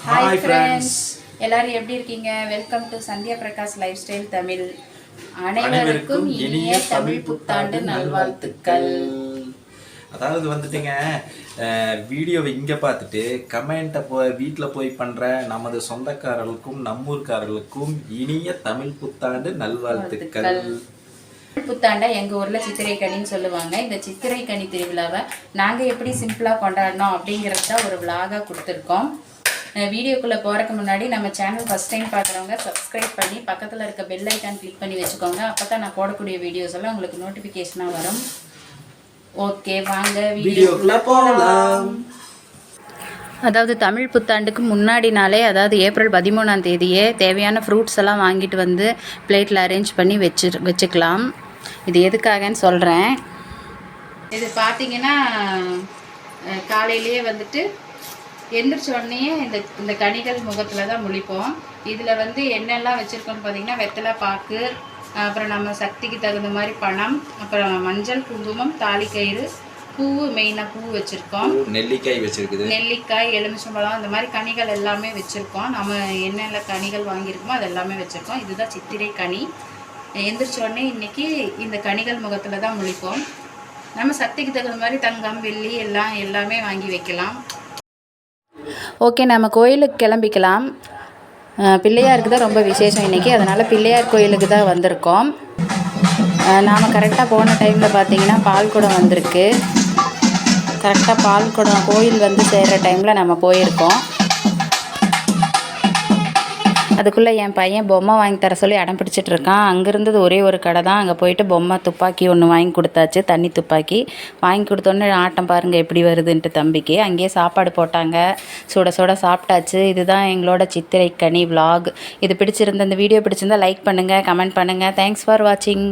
Hi friends, எல்லாரும் எப்படி இருக்கீங்க? Welcome to Sandhya Prakash life style Tamil. அனைவருக்கும் இனிய தமிழ் புத்தாண்டு நல்வாழ்த்துக்கள். அதாவது வந்துட்டுங்க, வீடியோவை இங்கே பார்த்துட்டு கமெண்ட்டை வீட்டில் போய் பண்ணுற நமது சொந்தக்காரர்களுக்கும் நம்மூர்காரர்களுக்கும் இனிய தமிழ் புத்தாண்டு நல்வாழ்த்துக்கள். புத்தாண்டை எங்கள் ஊரில் சித்திரை கனின்னு சொல்லுவாங்க. இந்த சித்திரை கனி திருவிழாவை நாங்கள் எப்படி சிம்பிளாக கொண்டாடினோம் அப்படிங்கிறத ஒரு விலாகாக கொடுத்துருக்கோம். வீடியோக்குள்ளே போகிறதுக்கு முன்னாடி நம்ம சேனல் ஃபஸ்ட் டைம் பார்க்குறவங்க சப்ஸ்கிரைப் பண்ணி பக்கத்தில் இருக்க பெல் ஐக்கான் கிளிக் பண்ணி வச்சுக்கோங்க. அப்போ தான் நான் போடக்கூடிய வீடியோஸ் எல்லாம் உங்களுக்கு நோட்டிஃபிகேஷனாக வரும். ஓகே, வாங்க வீடியோக்குள்ளே போகலாம். அதாவது தமிழ் புத்தாண்டுக்கு முன்னாடி நாளே, அதாவது ஏப்ரல் 13ஆம் தேதியே தேவையான ஃப்ரூட்ஸ் எல்லாம் வாங்கிட்டு வந்து பிளேட்டில் அரேஞ்ச் பண்ணி வச்சுக்கலாம். இது எதுக்காகன்னு சொல்கிறேன். இது பார்த்திங்கன்னா காலையிலேயே வந்துட்டு எந்திரிச்ச உடனே இந்த கனிகள் முகத்தில் தான் முழிப்போம். இதில் வந்து என்னெல்லாம் வச்சுருக்கோன்னு பார்த்தீங்கன்னா, வெத்தலை பாக்கு, அப்புறம் நம்ம சக்திக்கு தகுந்த மாதிரி பணம், அப்புறம் மஞ்சள், குங்குமம், தாலிக்கயிறு, பூ, மெயினாக பூ வச்சுருக்கோம், நெல்லிக்காய் வச்சுருக்குது, நெல்லிக்காய், எலுமிச்சம்பழம், இந்த மாதிரி கனிகள் எல்லாமே வச்சுருக்கோம். நம்ம என்னென்ன கனிகள் வாங்கியிருக்கோமோ அது எல்லாமே வச்சுருக்கோம். இதுதான் சித்திரை கனி. எந்திரிச்ச உடனே இன்றைக்கி இந்த கனிகள் முகத்தில் தான் முழிப்போம். நம்ம சக்திக்கு தகுந்த மாதிரி தங்கம், வெள்ளி எல்லாமே வாங்கி வைக்கலாம். ஓகே, நம்ம கோயிலுக்கு கிளம்பிக்கலாம். பிள்ளையாருக்கு தான் ரொம்ப விசேஷம் இன்றைக்கி, அதனால் பிள்ளையார் கோயிலுக்கு தான் வந்திருக்கோம். நாம் கரெக்டாக போன டைமில் பார்த்திங்கன்னா பால் குடம் வந்திருக்கு. கரெக்டாக பால் குடம் கோயில் வந்து சேர்கிற டைமில் நம்ம போயிருக்கோம். அதுக்குள்ளே என் பையன் பொம்மை வாங்கி தர சொல்லி அடம் பிடிச்சிட்ருக்கான். அங்கே இருந்தது ஒரே ஒரு கடை தான். அங்கே போயிட்டு பொம்மை துப்பாக்கி ஒன்று வாங்கி கொடுத்தாச்சு, தண்ணி துப்பாக்கி வாங்கி கொடுத்தோன்னே ஆட்டம் பாருங்கள் எப்படி வருதுன்ட்டு தம்பிக்கு. அங்கேயே சாப்பாடு போட்டாங்க, சுட சுட சாப்பிட்டாச்சு. இதுதான் எங்களோட சித்திரை கனி விலாக். இது பிடிச்சிருந்த இந்த வீடியோ பிடிச்சிருந்தால் லைக் பண்ணுங்கள், கமெண்ட் பண்ணுங்கள். தேங்க்ஸ் ஃபார் வாட்சிங்.